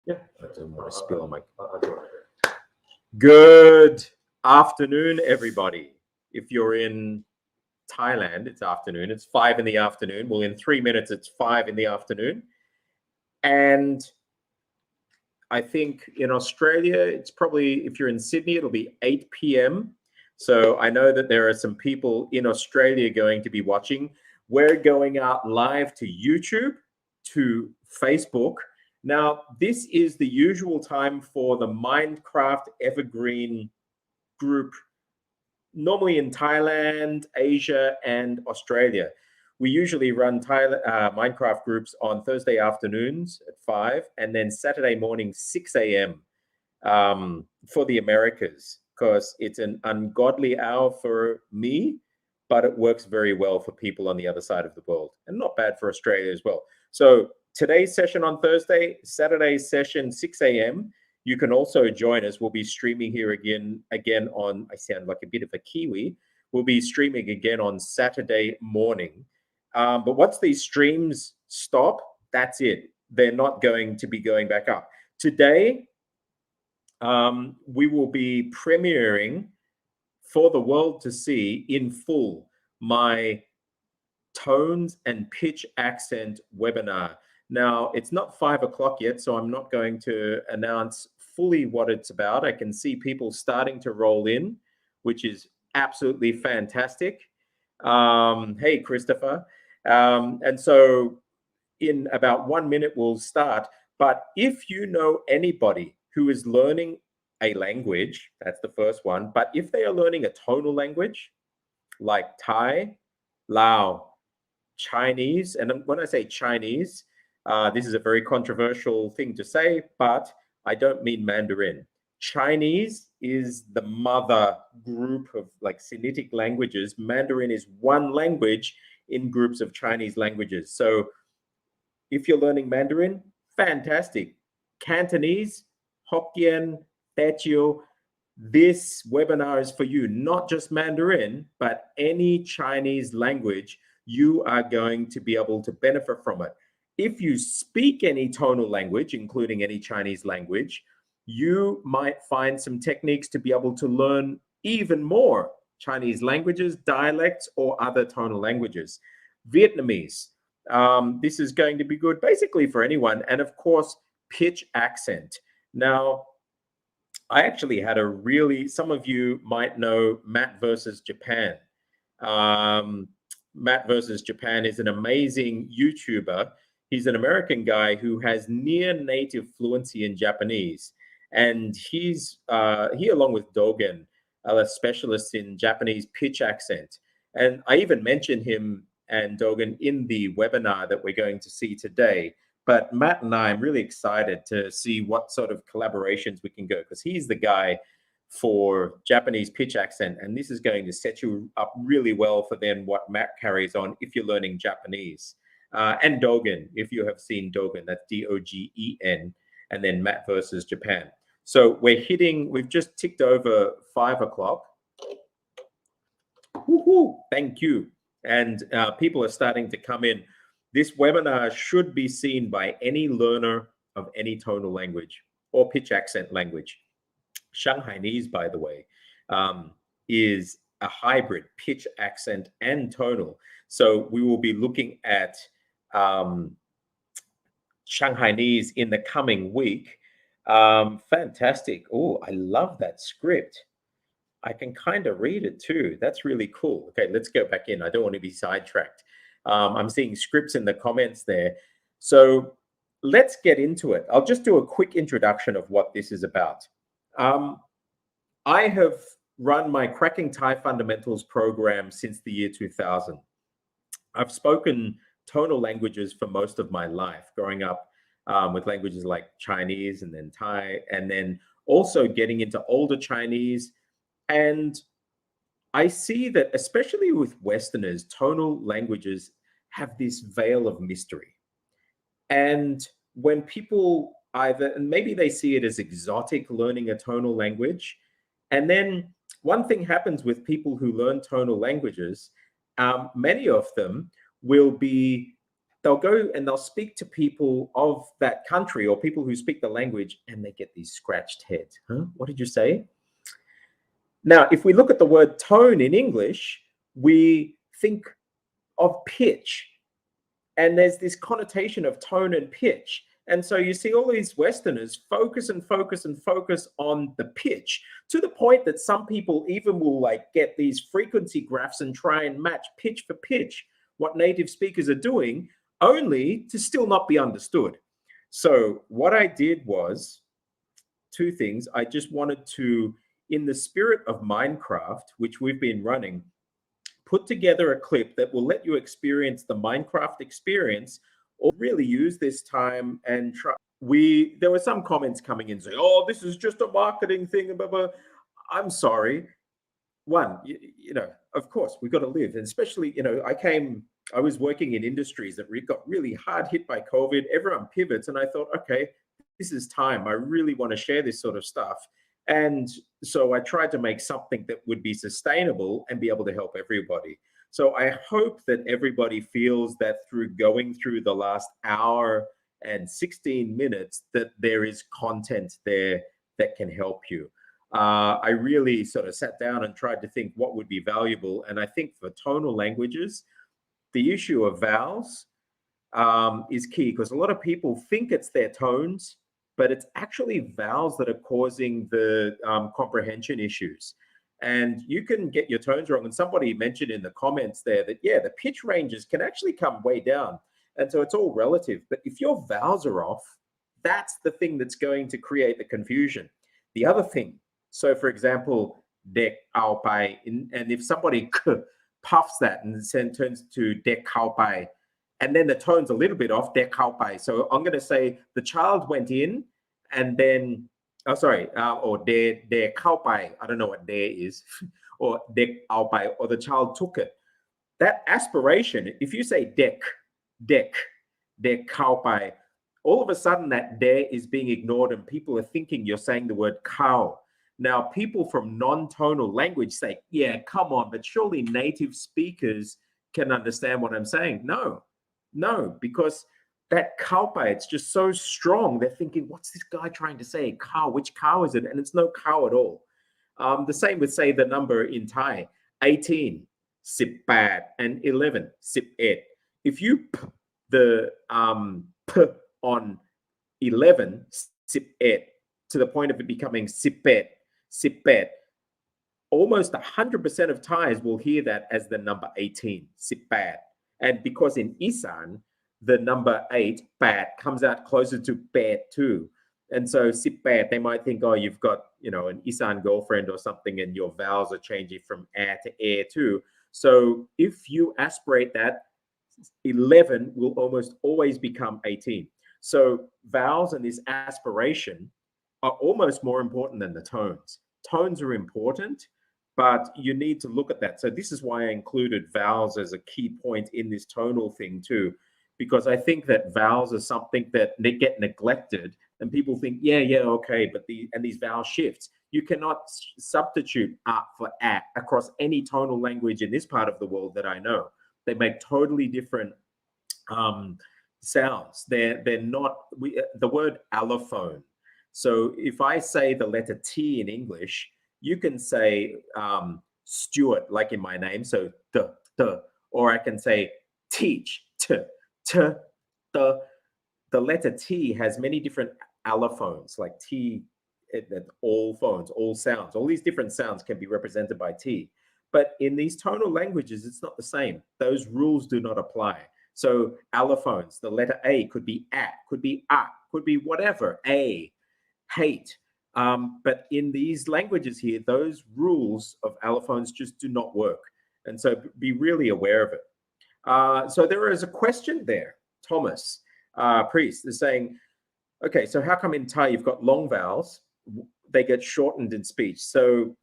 Yeah, I don't want to spill on my. Good afternoon, everybody. If you're in Thailand, it's afternoon. It's 5 in the afternoon. Well, in 3 minutes, it's 5 in the afternoon. And I think in Australia, it's probably, if you're in Sydney, it'll be 8 p.m. So I know that there are some people in Australia going to be watching. We're going out live to YouTube, to Facebook. Now, this is the usual time for the Mindkraft Evergreen group, normally in Thailand, Asia, and Australia. We usually run Mindkraft groups on Thursday afternoons at 5 and then Saturday morning, 6 a.m. For the Americas, because it's an ungodly hour for me, but it works very well for people on the other side of the world, and not bad for Australia as well. So today's session on Thursday, Saturday's session, 6 a.m. You can also join us. We'll be streaming here again on, I sound like a bit of a Kiwi. We'll be streaming again on Saturday morning. But once these streams stop, that's it. They're not going to be going back up. Today, we will be premiering for the world to see in full my tones and pitch accent webinar. Now, it's not 5 o'clock yet, so I'm not going to announce fully what it's about. I can see people starting to roll in, which is absolutely fantastic. Hey, Christopher. And so in about 1 minute, we'll start. But if you know anybody who is learning a language, that's the first one. But if they are learning a tonal language, like Thai, Lao, Chinese, and when I say Chinese, this is a very controversial thing to say, but I don't mean Mandarin. Chinese is the mother group of like Sinitic languages. Mandarin is one language in groups of Chinese languages. So if you're learning Mandarin, fantastic. Cantonese, Hokkien, Teochew, this webinar is for you, not just Mandarin, but any Chinese language. You are going to be able to benefit from it. If you speak any tonal language, including any Chinese language, you might find some techniques to be able to learn even more Chinese languages, dialects, or other tonal languages. Vietnamese, this is going to be good basically for anyone. And of course, pitch accent. Now, I actually had some of you might know Matt versus Japan. Matt versus Japan is an amazing YouTuber. He's an American guy who has near native fluency in Japanese. And he along with Dogen, are specialists in Japanese pitch accent. And I even mentioned him and Dogen in the webinar that we're going to see today. But Matt and I, I'm really excited to see what sort of collaborations we can go, because he's the guy for Japanese pitch accent, and this is going to set you up really well for then what Matt carries on if you're learning Japanese. And Dogen, if you have seen Dogen, that's Dogen, and then Matt versus Japan. So we've just ticked over 5 o'clock. Woohoo, thank you. And people are starting to come in. This webinar should be seen by any learner of any tonal language or pitch accent language. Shanghainese, by the way, is a hybrid pitch accent and tonal. So we will be looking at Shanghainese in the coming week. Fantastic. Oh, I love that script. I can kind of read it too. That's really cool. Okay, let's go back in. I don't want to be sidetracked. I'm seeing scripts in the comments there. So let's get into it. I'll just do a quick introduction of what this is about. I have run my Cracking Thai Fundamentals program since the year 2000. I've spoken tonal languages for most of my life, growing up with languages like Chinese and then Thai, and then also getting into older Chinese. And I see that, especially with Westerners, tonal languages have this veil of mystery. And when people and maybe they see it as exotic learning a tonal language, and then one thing happens with people who learn tonal languages, many of them will be they'll go and they'll speak to people of that country or people who speak the language, and they get these scratched heads. Huh? What did you say? Now, if we look at the word tone in English, we think of pitch, and there's this connotation of tone and pitch. And so you see all these Westerners focus and focus and focus on the pitch, to the point that some people even will like get these frequency graphs and try and match pitch for pitch what native speakers are doing, only to still not be understood. So what I did was two things. I just wanted to, in the spirit of Mindkraft, which we've been running, put together a clip that will let you experience the Mindkraft experience, or really use this time and try. There were some comments coming in saying, "Oh, this is just a marketing thing," blah, blah. I'm sorry. One, you know, of course, we've got to live, and especially, you know, I was working in industries that got really hard hit by COVID. Everyone pivots, and I thought, okay, this is time. I really want to share this sort of stuff. And so I tried to make something that would be sustainable and be able to help everybody. So I hope that everybody feels that through going through the last hour and 16 minutes, that there is content there that can help you. I really sort of sat down and tried to think what would be valuable. And I think for tonal languages, the issue of vowels is key, because a lot of people think it's their tones, but it's actually vowels that are causing the comprehension issues. And you can get your tones wrong. And somebody mentioned in the comments there that, yeah, the pitch ranges can actually come way down. And so it's all relative. But if your vowels are off, that's the thing that's going to create the confusion. The other thing, so for example, dek ao pai, and if somebody puffs that and then turns to dek ao pai, and then the tone's a little bit off, dek ao pai. So I'm going to say the child went in, and then, oh, sorry, or de kao pai, I don't know what de is, or dek ao pai, or the child took it. That aspiration, if you say dek kao pai, all of a sudden that de is being ignored, and people are thinking you're saying the word cow. Now, people from non-tonal language say, yeah, come on, but surely native speakers can understand what I'm saying. No, because that kaupai, it's just so strong. They're thinking, what's this guy trying to say? Cow, which cow is it? And it's no cow at all. The same with, say, the number in Thai, 18, 18, and 11, 11. If you p the p on 11, 11, to the point of it becoming 11, 11, almost 100% of Thais will hear that as the number 18, 18. And because in Isan, the number 8, pat, comes out closer to pet too. And so 18, they might think, oh, you've got, you know, an Isan girlfriend or something, and your vowels are changing from air to air too. So if you aspirate that, 11 will almost always become 18. So vowels and this aspiration are almost more important than the tones. Tones are important, but you need to look at that. So this is why I included vowels as a key point in this tonal thing too, because I think that vowels are something that they get neglected, and people think, yeah, okay, but these vowel shifts, you cannot substitute for across any tonal language in this part of the world that I know. They make totally different sounds. They're not, the word allophone. So if I say the letter T in English, you can say Stuart, like in my name, so the, or I can say teach, the letter T has many different allophones, like T, all phones, all sounds, all these different sounds can be represented by T. But in these tonal languages, it's not the same. Those rules do not apply. So allophones, the letter A could be could be could be whatever, A, hate. But in these languages here, those rules of allophones just do not work. And so be really aware of it. So there is a question there, Thomas Priest is saying, okay, so how come in Thai you've got long vowels, they get shortened in speech? So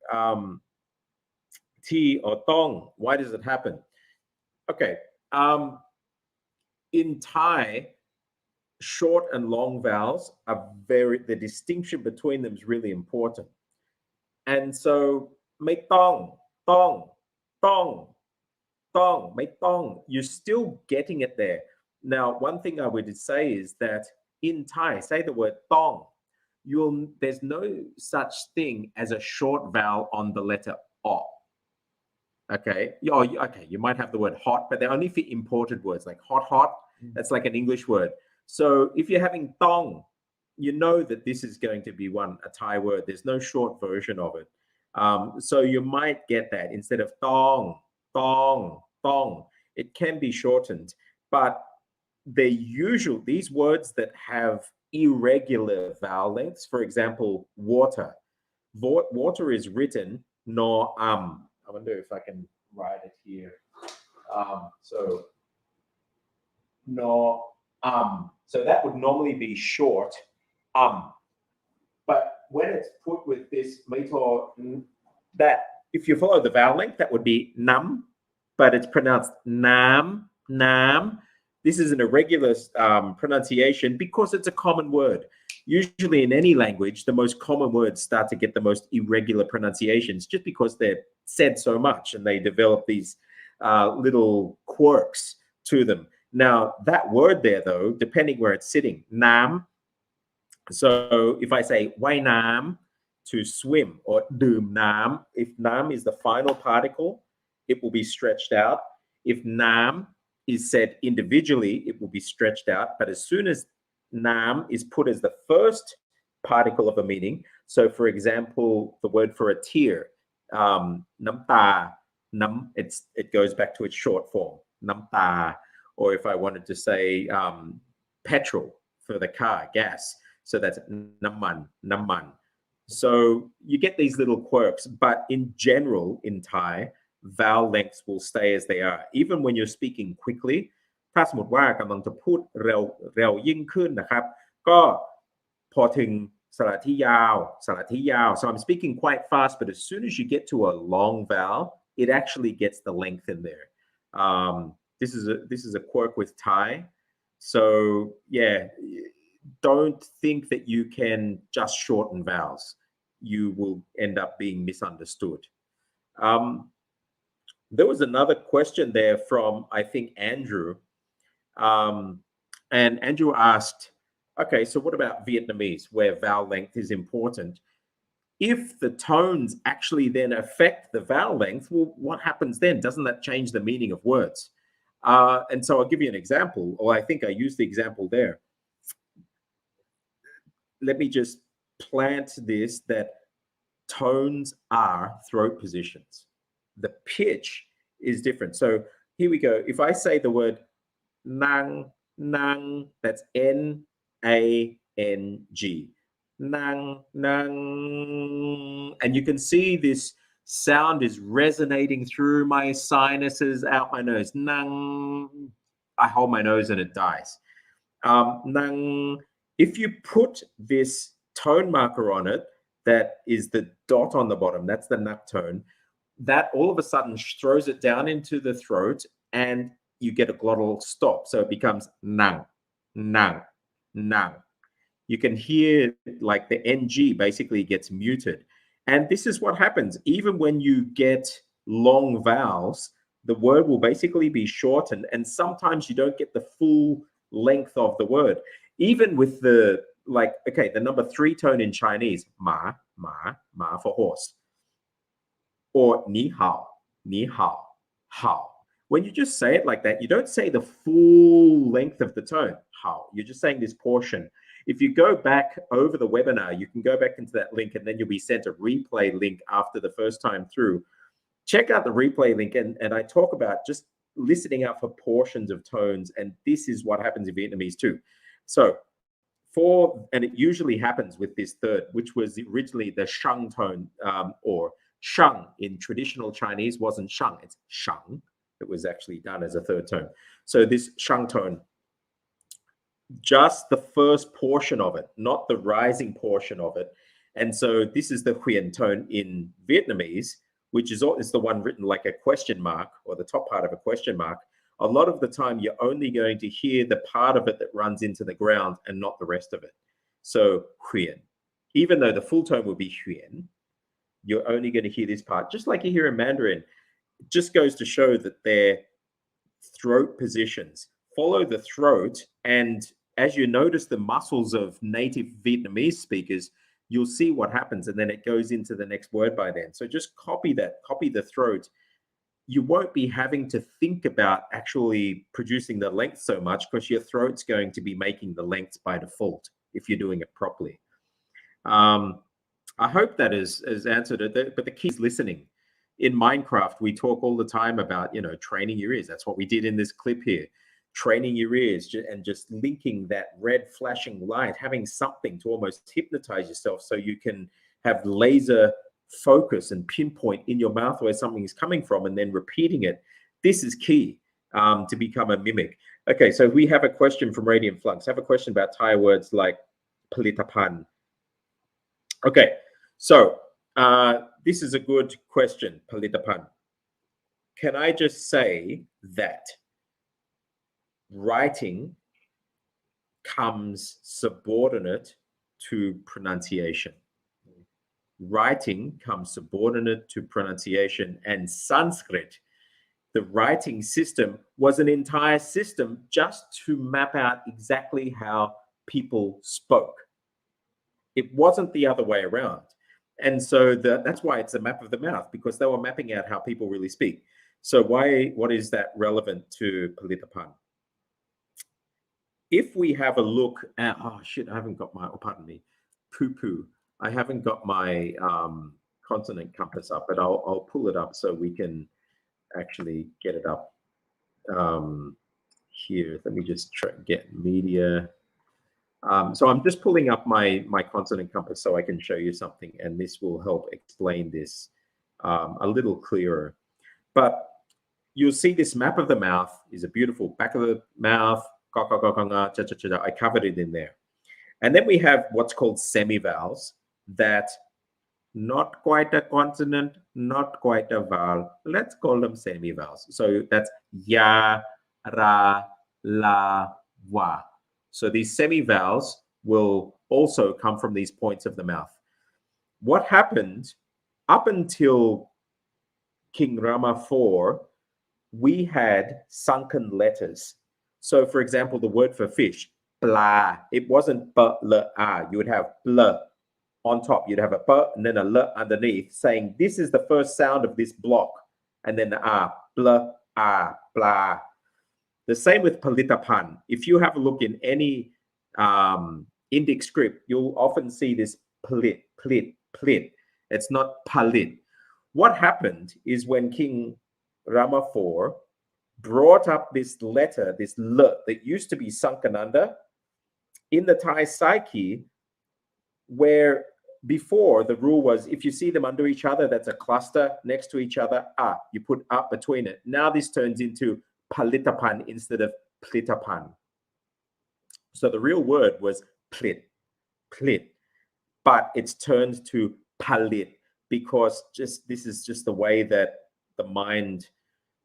T or tong, why does it happen? Okay, in Thai, short and long vowels are the distinction between them is really important. And so,ไม่ต้อง, ไม่ต้อง, you're still getting it there. Now, one thing I would say is that in Thai, say the word tong, there's no such thing as a short vowel on the letter o. Okay. Okay. You might have the word hot, but they're only for imported words like hot. That's like an English word. So if you're having tong, you know that this is going to be a Thai word. There's no short version of it. So you might get that instead of tong, it can be shortened. But these words that have irregular vowel lengths, for example, water. Water is written no I wonder if I can write it here. So no so that would normally be short but when it's put with this meter, that if you follow the vowel length, that would be nam, but it's pronounced nam. This is an irregular pronunciation because it's a common word. Usually in any language, the most common words start to get the most irregular pronunciations just because they're said so much and they develop these little quirks to them. Now, that word there, though, depending where it's sitting, nam. So if I say wai nam, to swim, or doom nam, if nam is the final particle, it will be stretched out. If nam is said individually, it will be stretched out. But as soon as nam is put as the first particle of a meaning, so for example, the word for a tear, nam ta, it goes back to its short form, nam ta. Or if I wanted to say petrol for the car, gas, so that's namman. So you get these little quirks, but in general, in Thai, vowel lengths will stay as they are. Even when you're speaking quickly ถ้าสมมติว่ากำลังจะพูดเร็วยิ่งขึ้นนะครับก็พอถึงสระที่ยาว so I'm speaking quite fast, but as soon as you get to a long vowel, it actually gets the length in there. This is a quirk with Thai. So yeah, don't think that you can just shorten vowels. You will end up being misunderstood. There was another question there from, I think, Andrew. And Andrew asked, okay, so what about Vietnamese, where vowel length is important? If the tones actually then affect the vowel length, well, what happens then? Doesn't that change the meaning of words? And so I'll give you an example, or I think I used the example there. Let me just plant this, that tones are throat positions. The pitch is different. So here we go. If I say the word nang, that's N-A-N-G. Nang. And you can see this sound is resonating through my sinuses, out my nose. Nang. I hold my nose and it dies. Nang. If you put this tone marker on it, that is the dot on the bottom, that's the nak tone, that all of a sudden throws it down into the throat and you get a glottal stop. So it becomes nang. You can hear like the NG basically gets muted. And this is what happens. Even when you get long vowels, the word will basically be shortened. And sometimes you don't get the full length of the word. Even with the, like, okay, the number 3 tone in Chinese, ma for horse. Or ni hao, hao. When you just say it like that, you don't say the full length of the tone, hao. You're just saying this portion. If you go back over the webinar, you can go back into that link and then you'll be sent a replay link after the first time through. Check out the replay link and I talk about just listening out for portions of tones, and this is what happens in Vietnamese too. So and it usually happens with this third, which was originally the shang tone, or shang in traditional Chinese wasn't shang, it's shang. It was actually done as a third tone. So this shang tone, just the first portion of it, not the rising portion of it. And so this is the huyen tone in Vietnamese, which is the one written like a question mark, or the top part of a question mark. A lot of the time, you're only going to hear the part of it that runs into the ground and not the rest of it. So huyen, even though the full tone will be huyen, you're only going to hear this part, just like you hear in Mandarin. It just goes to show that their throat positions follow the throat, and as you notice the muscles of native Vietnamese speakers, you'll see what happens, and then it goes into the next word by then. So just copy that, copy the throat. You won't be having to think about actually producing the length so much, because your throat's going to be making the length by default if you're doing it properly. I hope that has answered it, but the key is listening. In Mindkraft, we talk all the time about, you know, training your ears. That's what we did in this clip here. Training your ears and just linking that red flashing light, having something to almost hypnotize yourself so you can have laser focus and pinpoint in your mouth where something is coming from, and then repeating it. This is key to become a mimic. Okay, so we have a question from Radiant Flux. I have a question about Thai words like palitapan. Okay, so this is a good question, palitapan. Can I just say that writing comes subordinate to pronunciation? Writing comes subordinate to pronunciation, and Sanskrit, the writing system, was an entire system just to map out exactly how people spoke. It wasn't the other way around. And so that's why it's a map of the mouth, because they were mapping out how people really speak. So what is that relevant to palitapan? If we have a look at, oh shit, I haven't got my, oh, pardon me, poo-poo. I haven't got my consonant compass up, but I'll pull it up so we can actually get it up here. Let me just try get media. So I'm just pulling up my consonant compass so I can show you something, and this will help explain this a little clearer. But you'll see this map of the mouth is a beautiful back of the mouth. I covered it in there. And then we have what's called semivowels, that not quite a consonant, not quite a vowel. Let's call them semivowels. So that's ya, ra, la, wa. So these semivowels will also come from these points of the mouth. What happened up until King Rama IV, we had sunken letters. So for example, the word for fish, blah, it wasn't b, l, a. You would have bl on top. You'd have a b and then a l underneath, saying this is the first sound of this block. And then the a, bl, a, blah. The same with palitapan. If you have a look in any Indic script, you'll often see this plit, plit, plit. It's not palit. What happened is when King Rama IV brought up this letter, this l, that used to be sunken under, in the Thai psyche, where before the rule was if you see them under each other, that's a cluster next to each other, you put up between it. Now this turns into palitapan instead of plitapan. So the real word was plit, plit, but it's turned to palit because this is just the way that the mind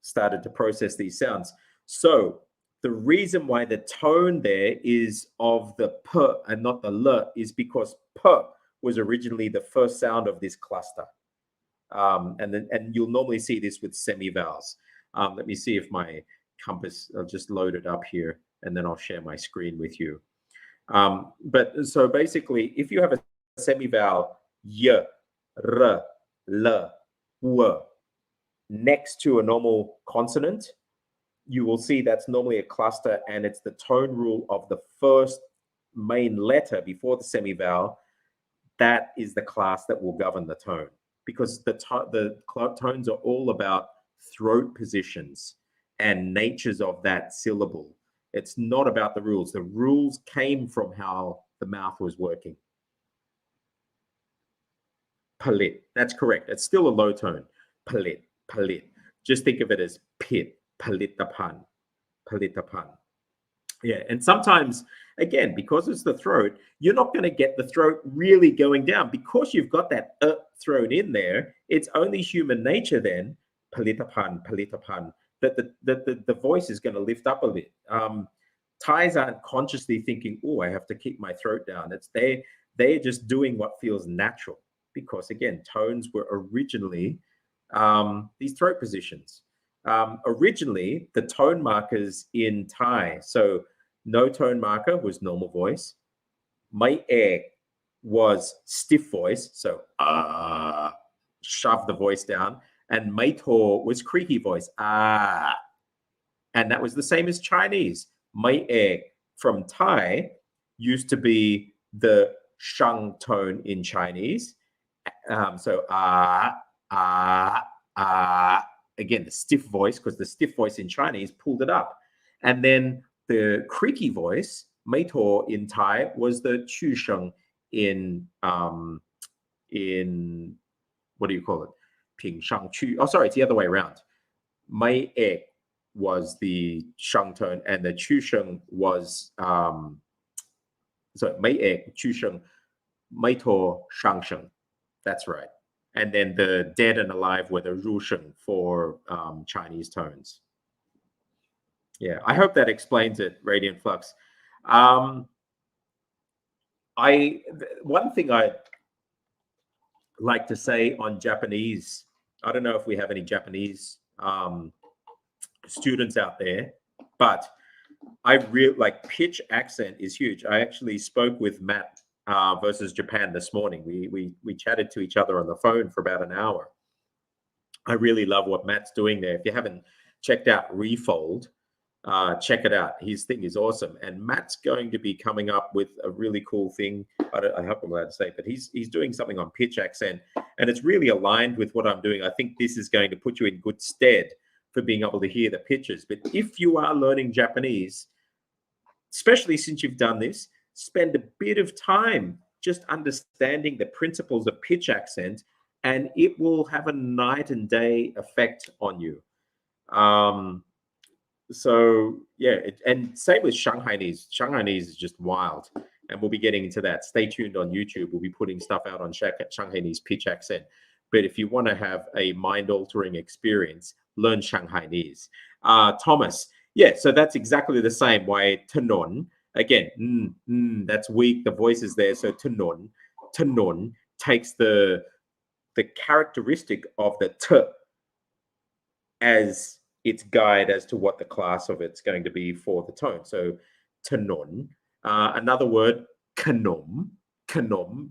started to process these sounds. So the reason why the tone there is of the p and not the l is because p was originally the first sound of this cluster. And you'll normally see this with semivowels. Let me see if my compass, I'll just load it up here and then I'll share my screen with you. But so basically, if you have a semivowel y, r, l, w next to a normal consonant, you will see that's normally a cluster, and it's the tone rule of the first main letter before the semivowel. That is the class that will govern the tone, because the tones are all about throat positions and natures of that syllable. It's not about the rules. The rules came from how the mouth was working. Palit, that's correct. It's still a low tone. Palit, palit. Just think of it as pit, palitapan, palitapan. Yeah, and sometimes, again, because it's the throat, you're not going to get the throat really going down because you've got that thrown in there. It's only human nature then, palitapan, palitapan, that the voice is going to lift up a bit. Thais aren't consciously thinking, oh, I have to keep my throat down. It's they're just doing what feels natural, because again, tones were originally these throat positions. Originally, the tone markers in Thai, so no tone marker was normal voice. Mai ek was stiff voice, so shove the voice down. And Mai to was creaky voice, and that was the same as Chinese. Mai ek from Thai used to be the shang tone in Chinese. So again, the stiff voice, because the stiff voice in Chinese pulled it up. And then the creaky voice, Mai to in Thai, was the chu sheng in what do you call it? Ping shang chu. Oh, sorry, it's the other way around. Mai ek was the shang tone, and the chu sheng was so Mai ek, chu sheng, Mai to, shang sheng. That's right. And then the dead and alive were the ru sheng for Chinese tones. Yeah, I hope that explains it, Radiant Flux. One thing I'd like to say on Japanese, I don't know if we have any Japanese students out there, but I really like pitch accent is huge. I actually spoke with Matt versus Japan this morning. We chatted to each other on the phone for about an hour. I really love what Matt's doing there. If you haven't checked out Refold, check it out. His thing is awesome. And Matt's going to be coming up with a really cool thing. I hope I'm allowed to say, but he's doing something on pitch accent, and it's really aligned with what I'm doing. I think this is going to put you in good stead for being able to hear the pitches. But if you are learning Japanese, especially since you've done this, spend a bit of time just understanding the principles of pitch accent, and it will have a night and day effect on you. So yeah, and same with Shanghainese. Shanghainese is just wild, and we'll be getting into that. Stay tuned on YouTube. We'll be putting stuff out on Shanghainese pitch accent. But if you want to have a mind-altering experience, learn Shanghainese. Thomas, yeah, so that's exactly the same way. Tanon, again, that's weak. The voice is there. So tanon takes the characteristic of the t as its guide as to what the class of it's going to be for the tone. So tanon. Another word, kanom,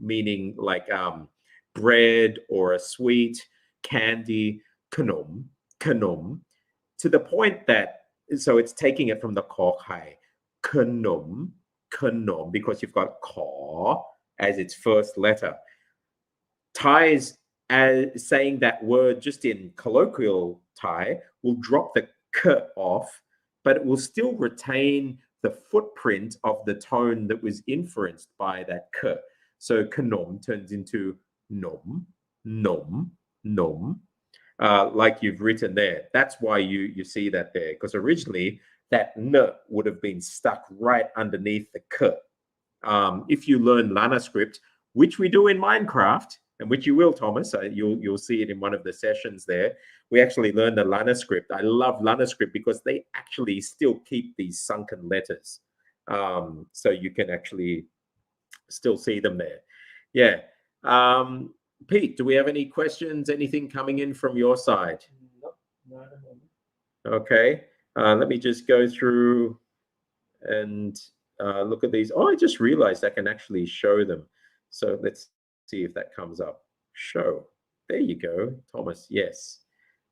meaning like bread or a sweet, candy, kanom, to the point that, so it's taking it from the ko hai, kanom, because you've got ko as its first letter. Thais, as saying that word just in colloquial Thai, will drop the k off, but it will still retain the footprint of the tone that was inferenced by that k. So kanom turns into nom, like you've written there. That's why you see that there, because originally that n would have been stuck right underneath the k. If you learn Lana script, which we do in Mindkraft, and which you will, Thomas, you'll see it in one of the sessions there. We actually learned the Lana script. I love Lana script because they actually still keep these sunken letters. So you can actually still see them there. Yeah. Pete, do we have any questions? Anything coming in from your side? Nope, not at the moment. Okay. Let me just go through and look at these. Oh, I just realized I can actually show them. So let's see if that comes up. Show. There you go, Thomas. Yes.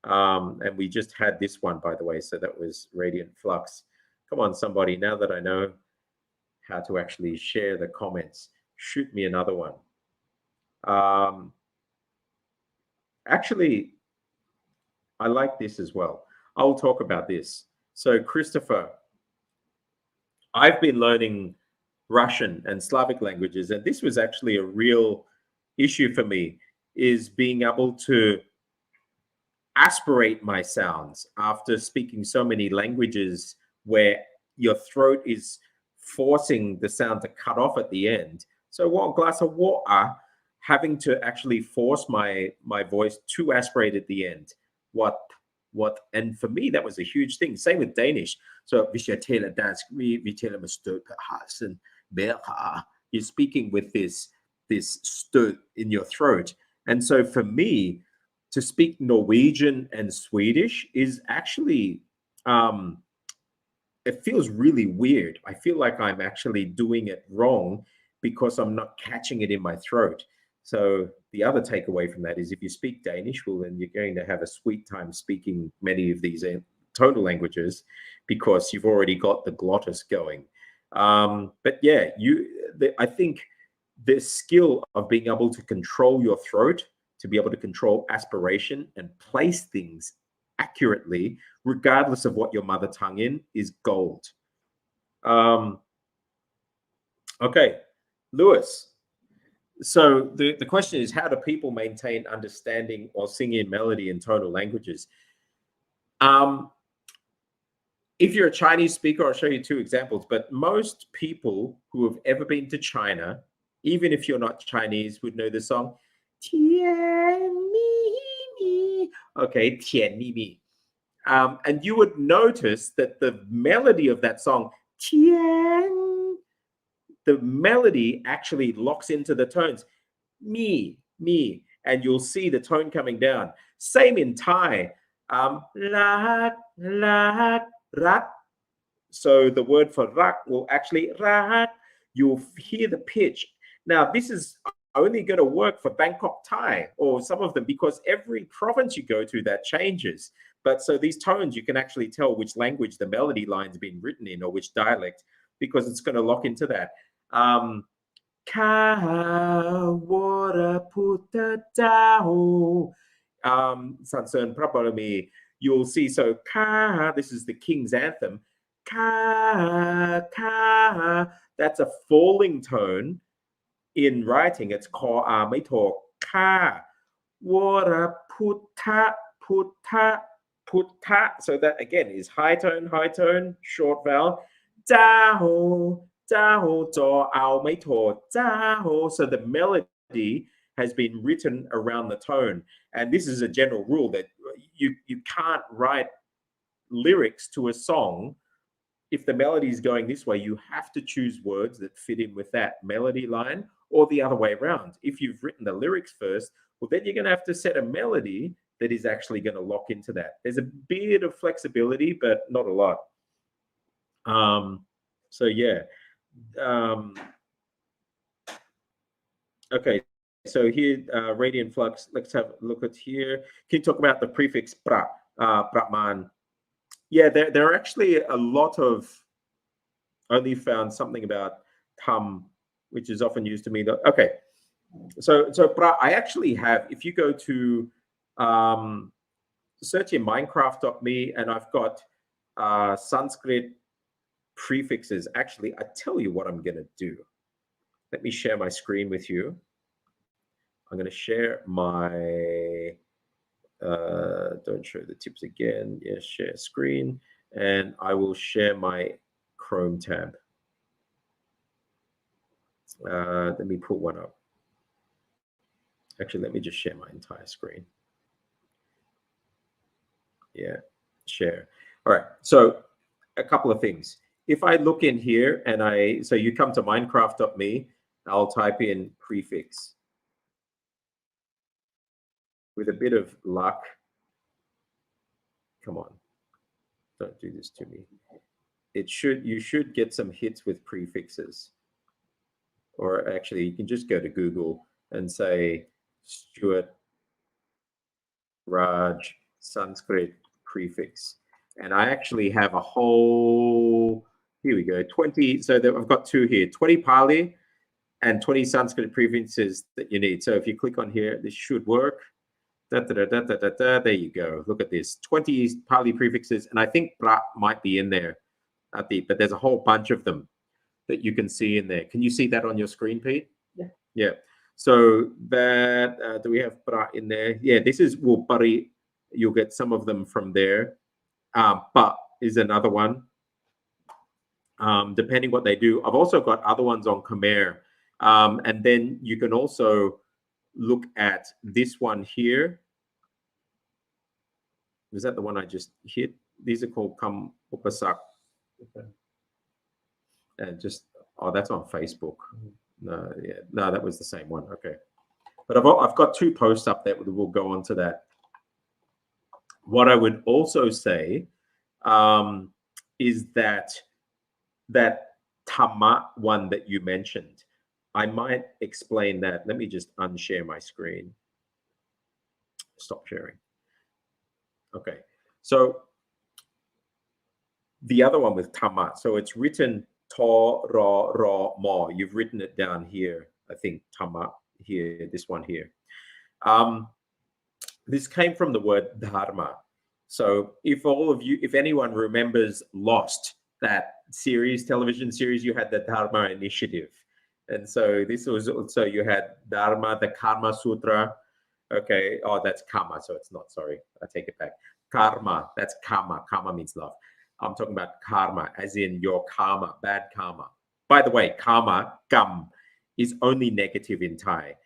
And we just had this one, by the way. So that was Radiant Flux. Come on, somebody. Now that I know how to actually share the comments, shoot me another one. Actually, I like this as well. I'll talk about this. So, Christopher, I've been learning Russian and Slavic languages, and this was actually a real issue for me, is being able to aspirate my sounds after speaking so many languages where your throat is forcing the sound to cut off at the end. So one glass of water, having to actually force my voice to aspirate at the end. And for me, that was a huge thing. Same with Danish. So you're speaking with this st in your throat. And so for me, to speak Norwegian and Swedish is actually, it feels really weird. I feel like I'm actually doing it wrong because I'm not catching it in my throat. So the other takeaway from that is if you speak Danish, well, then you're going to have a sweet time speaking many of these tonal languages because you've already got the glottis going. But yeah, I think the skill of being able to control your throat, to be able to control aspiration and place things accurately, regardless of what your mother tongue is gold. Okay, Lewis. So the question is, how do people maintain understanding or singing melody in tonal languages? If you're a Chinese speaker, I'll show you two examples, but most people who have ever been to China, even if you're not Chinese, would know the song, Tian Mi Mi. Okay, Tian Mi Mi. And you would notice that the melody of that song, Tian, the melody actually locks into the tones, Mi, Mi, and you'll see the tone coming down. Same in Thai, Rak, Rak, Rak. So the word for rak will actually rak. You'll hear the pitch. Now, this is only going to work for Bangkok Thai or some of them because every province you go to, that changes. But so these tones, you can actually tell which language the melody line's been written in or which dialect because it's going to lock into that. Sansern Prabharami. You'll see, so ka, this is the king's anthem. Ka, ka, that's a falling tone. In writing, it's ka,ไม่โท ka, wara putta, putta, putta. So that again is high tone, short vowel. Daho, daho, do, ao,ไม่โท daho. So the melody has been written around the tone. And this is a general rule that you can't write lyrics to a song. If the melody is going this way, you have to choose words that fit in with that melody line or the other way around. If you've written the lyrics first, well, then you're going to have to set a melody that is actually going to lock into that. There's a bit of flexibility, but not a lot. So yeah. Okay, so here, radiant flux, let's have a look at here. Can you talk about the prefix pra, praman? Yeah, there are actually a lot of, only found something about tham, which is often used to mean, okay. So pra, I actually have, if you go to search in Mindkraft.me, and I've got Sanskrit prefixes. Actually, I tell you what I'm going to do. Let me share my screen with you. I'm going to share my, don't show the tips again. Yes, share screen. And I will share my Chrome tab. Let me pull one up. Actually, let me just share my entire screen. Yeah, share. All right, so a couple of things. If I look in here and so you come to Mindkraft.me, I'll type in prefix. With a bit of luck, come on, don't do this to me. You should get some hits with prefixes. Or actually, you can just go to Google and say Stuart Raj Sanskrit prefix. And I actually have a whole, here we go, 20. So I've got two here, 20 Pali and 20 Sanskrit prefixes that you need. So if you click on here, this should work. There you go. Look at this, 20 Pali prefixes. And I think pra might be in there, but there's a whole bunch of them that you can see in there. Can you see that on your screen, Pete? Yeah. Yeah. So that, do we have pra in there? Yeah, this is Wupari. You'll get some of them from there. Pa is another one. Depending what they do. I've also got other ones on Khmer. And then you can also look at this one here. Is that the one I just hit? These are called Kam Upasak. Okay. And that's on Facebook. No, that was the same one. Okay, but I've got two posts up that will go on to that. What I would also say is that Dharma one that you mentioned, I might explain that. Let me just unshare my screen. Stop sharing. Okay, so the other one with Dharma, so it's written to, ro, ro, mo. You've written it down here, I think, Dharma here, this one here. This came from the word Dharma. So if anyone remembers Lost, that series, television series, you had the Dharma Initiative. And so this was also, you had Dharma, the Karma Sutra. Okay, oh, that's karma, so it's not, sorry, I take it back. Karma, that's karma. Karma means love. I'm talking about karma, as in your karma, bad karma. By the way, karma, gam, is only negative in Thai.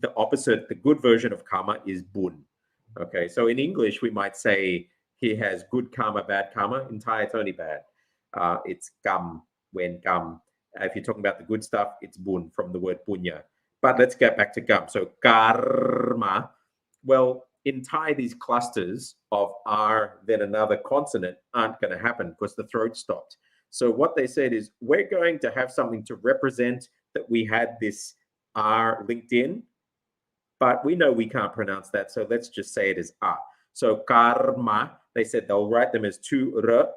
The opposite, the good version of karma is bun. Okay, so in English, we might say he has good karma, bad karma. In Thai, it's only bad. It's gam, when gam. If you're talking about the good stuff, it's bun, from the word punya. But let's get back to gam. So karma, well, in Thai, these clusters of R, then another consonant aren't going to happen because the throat stopped. So what they said is, we're going to have something to represent that we had this R linked in, but we know we can't pronounce that, so let's just say it as A. So karma, they said they'll write them as two R,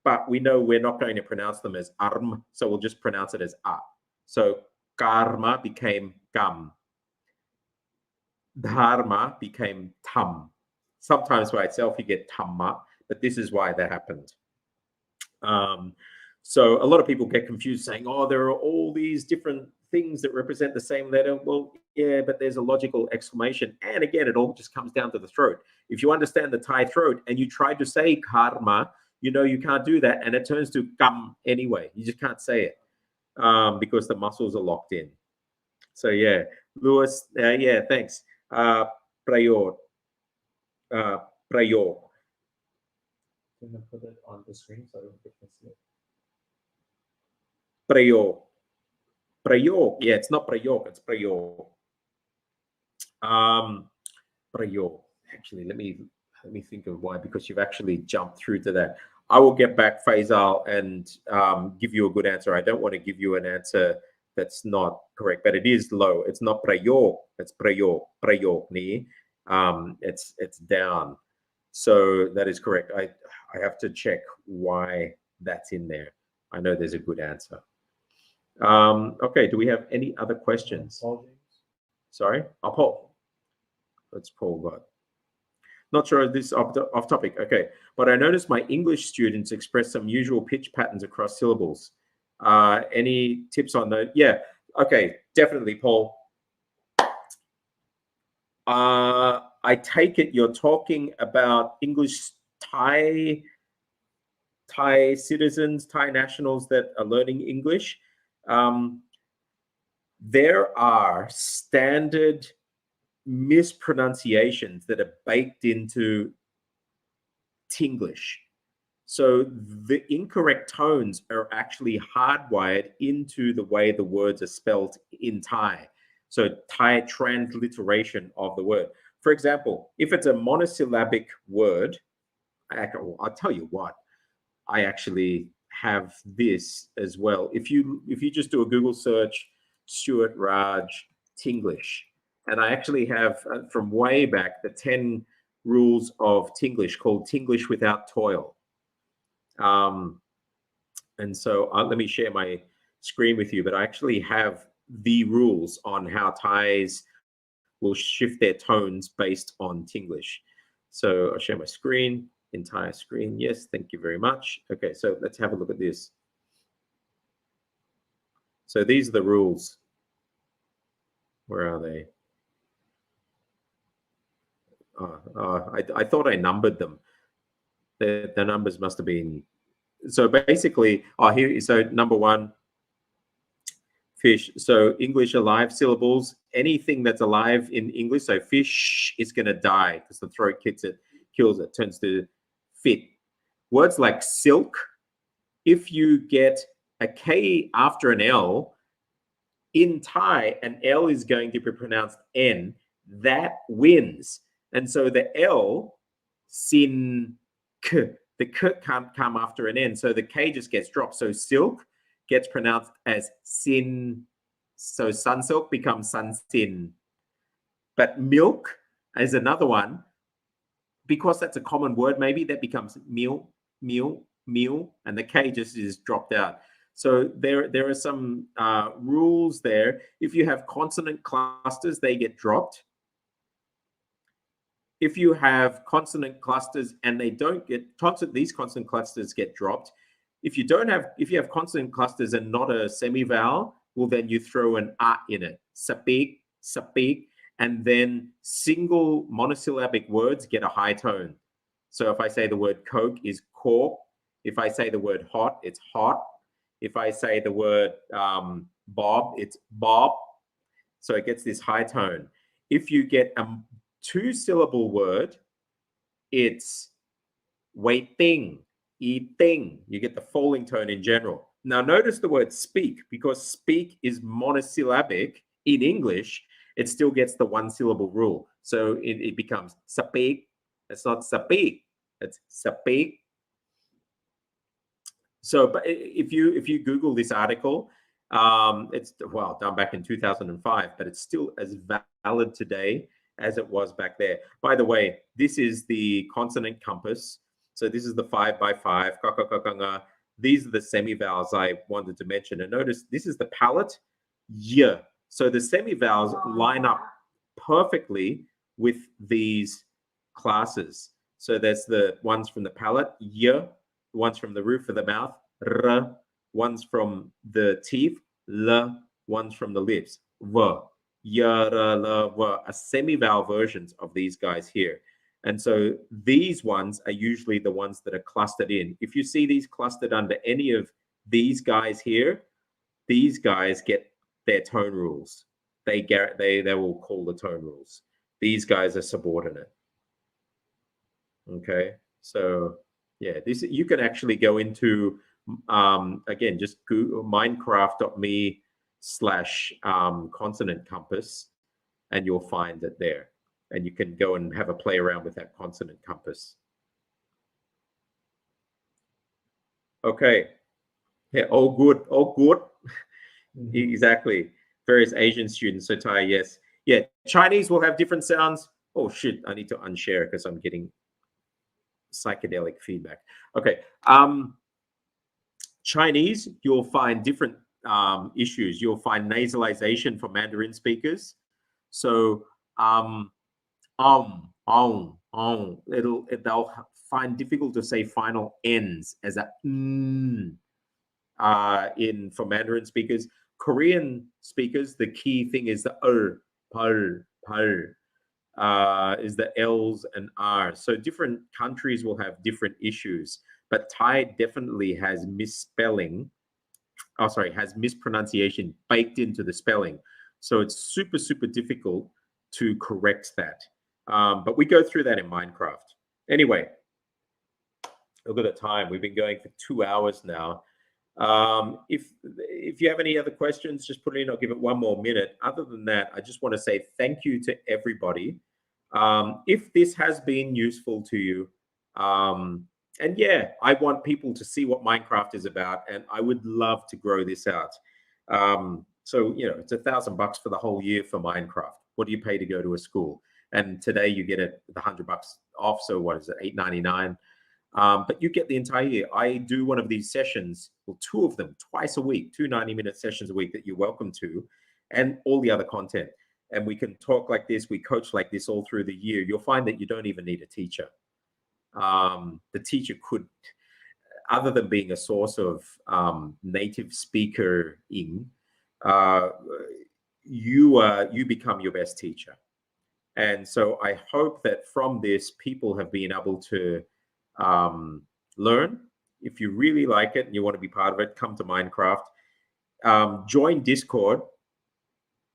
but we know we're not going to pronounce them as arm, so we'll just pronounce it as A. So karma became gam. Dharma became tham. Sometimes by itself you get thamma, but this is why that happened. So a lot of people get confused saying, oh, there are all these different things that represent the same letter. Well, yeah, but there's a logical exclamation. And again, it all just comes down to the throat. If you understand the Thai throat and you try to say karma, you know you can't do that, and it turns to gam anyway. You just can't say it because the muscles are locked in. So yeah, Lewis, yeah, thanks. Prayod. Prayod. Can I put it on the screen so I don't get this? Prayog. Prayog. Yeah, it's not prayog, it's prayog. Prayog. Actually, let me think of why, because you've actually jumped through to that. I will get back, Faisal, and give you a good answer. I don't want to give you an answer that's not correct, but it is low. It's not prayog, it's prayog. Prayog ni. It's down. So that is correct. I have to check why that's in there. I know there's a good answer. Okay, do we have any other questions? Sorry? Paul. That's Paul got. Not sure if this is off topic. Okay, but I noticed my English students express some usual pitch patterns across syllables. Any tips on that? Yeah, okay, definitely, Paul. I take it you're talking about English Thai citizens, Thai nationals that are learning English. There are standard mispronunciations that are baked into Tinglish. So the incorrect tones are actually hardwired into the way the words are spelled in Thai. So Thai transliteration of the word. For example, if it's a monosyllabic word, I'll tell you what, I actually have this as well. If you just do a Google search, Stuart Raj Tinglish, and I actually have from way back the 10 rules of Tinglish called Tinglish Without Toil. And so let me share my screen with you, but I actually have the rules on how Thais will shift their tones based on Tinglish. So I'll share my screen, entire screen. Yes, thank you very much. Okay, so let's have a look at this. So these are the rules. Where are they? I thought I numbered them. The numbers must have been. So basically, here. So number one, fish. So English alive syllables. Anything that's alive in English. So fish is going to die because the throat kills it, turns to fit. Words like silk. If you get a K after an L in Thai, an L is going to be pronounced N. That wins. And so the L sin, k. The k can't come after an N, so the K just gets dropped. So silk gets pronounced as sin. So sunsilk becomes sunsin. But milk is another one. Because that's a common word, maybe that becomes meal, and the K just is dropped out. So there are some rules there. If you have consonant clusters, they get dropped. If you have consonant clusters and they don't get these consonant clusters get dropped. If you have consonant clusters and not a semivowel, well, then you throw an a in it. Sapik, sapik, and then single monosyllabic words get a high tone. So if I say the word Coke is cork, if I say the word hot, it's hot. If I say the word Bob, it's Bob. So it gets this high tone. If you get a 2-syllable word, it's waiting, eating. You get the falling tone in general. Now notice the word speak, because speak is monosyllabic in English, it still gets the 1-syllable rule. So it becomes speak. It's not speak, it's speak. So, but if you Google this article, it's done back in 2005, but it's still as valid today as it was back there. By the way, this is the consonant compass. So this is the 5x5. These are the semivowels I wanted to mention. And notice this is the palate. Yeah. So the semivowels line up perfectly with these classes. So there's the ones from the palate, y, ones from the roof of the mouth, r, ones from the teeth, l, ones from the lips, v, y, r, l, v, are semivowel versions of these guys here. And so these ones are usually the ones that are clustered in. If you see these clustered under any of these guys here, these guys get their tone rules. They will call the tone rules. These guys are subordinate. Okay, so yeah, this you can actually go into again, just Google Mindkraft.me/consonant compass, and you'll find it there. And you can go and have a play around with that consonant compass. Okay, yeah, all good, all good. Exactly. Various Asian students. So Thai, yes. Yeah, Chinese will have different sounds. Oh shit, I need to unshare because I'm getting psychedelic feedback. Okay. Chinese, you'll find different issues. You'll find nasalization for Mandarin speakers. So they'll find difficult to say final N's as a for Mandarin speakers. Korean speakers, the key thing is the is the L's and R's. So different countries will have different issues, but Thai definitely has has mispronunciation baked into the spelling. So it's super, super difficult to correct that. But we go through that in Mindkraft. Anyway, look at the time. We've been going for 2 hours now. If you have any other questions, just put it in. I'll give it 1 more minute. Other than that, I just want to say thank you to everybody. If this has been useful to you, and yeah, I want people to see what Mindkraft is about, and I would love to grow this out. So you know, it's $1,000 for the whole year for Mindkraft. What do you pay to go to a school? And today you get it with $100 off. So what is it, $8.99? But you get the entire year. I do one of these sessions, well, 2 of them twice a week, 2 90-minute sessions a week that you're welcome to, and all the other content. And we can talk like this, we coach like this all through the year. You'll find that you don't even need a teacher. The teacher could, other than being a source of native speaker-ing, you become your best teacher. And so I hope that from this, people have been able to learn. If you really like it and you want to be part of it, come to Mindkraft. Join Discord,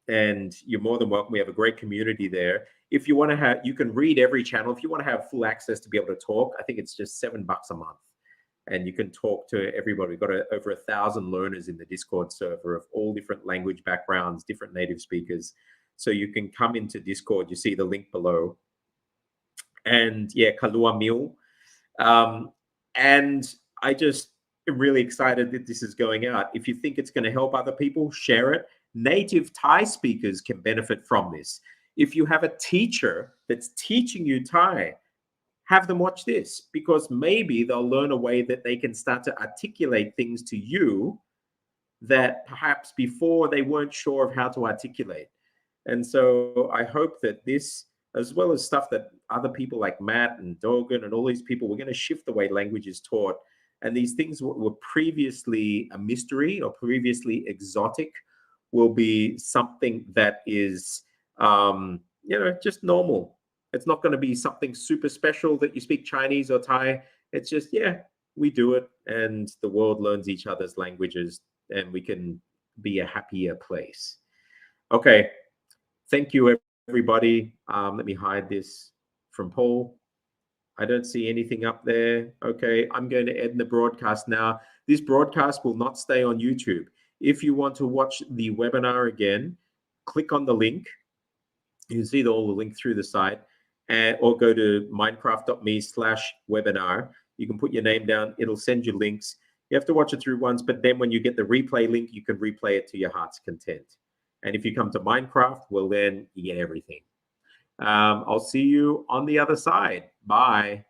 and you're more than welcome. We have a great community there. If you want to have, you can read every channel. If you want to have full access to be able to talk, I think it's just $7 a month, and you can talk to everybody. We've got over 1,000 learners in the Discord server of all different language backgrounds, different native speakers. So you can come into Discord. You see the link below, and yeah, Kalua Mil. And I just am really excited that this is going out. If you think it's going to help other people, share it. Native Thai speakers can benefit from this. If you have a teacher that's teaching you Thai, have them watch this, because maybe they'll learn a way that they can start to articulate things to you that perhaps before they weren't sure of how to articulate. And so I hope that this, as well as stuff that other people like Matt and Dogan and all these people, we're going to shift the way language is taught. And these things were previously a mystery or previously exotic will be something that is, just normal. It's not going to be something super special that you speak Chinese or Thai. It's just, yeah, we do it, and the world learns each other's languages, and we can be a happier place. Okay. Thank you, everybody. Let me hide this from Paul. I don't see anything up there. Okay, I'm going to end the broadcast now. This broadcast will not stay on YouTube. If you want to watch the webinar again, click on the link. You can see all the link through the site, or go to mindcraft.me/webinar. You can put your name down. It'll send you links. You have to watch it through once, but then when you get the replay link, you can replay it to your heart's content. And if you come to Mindkraft, well, then you get everything. I'll see you on the other side. Bye.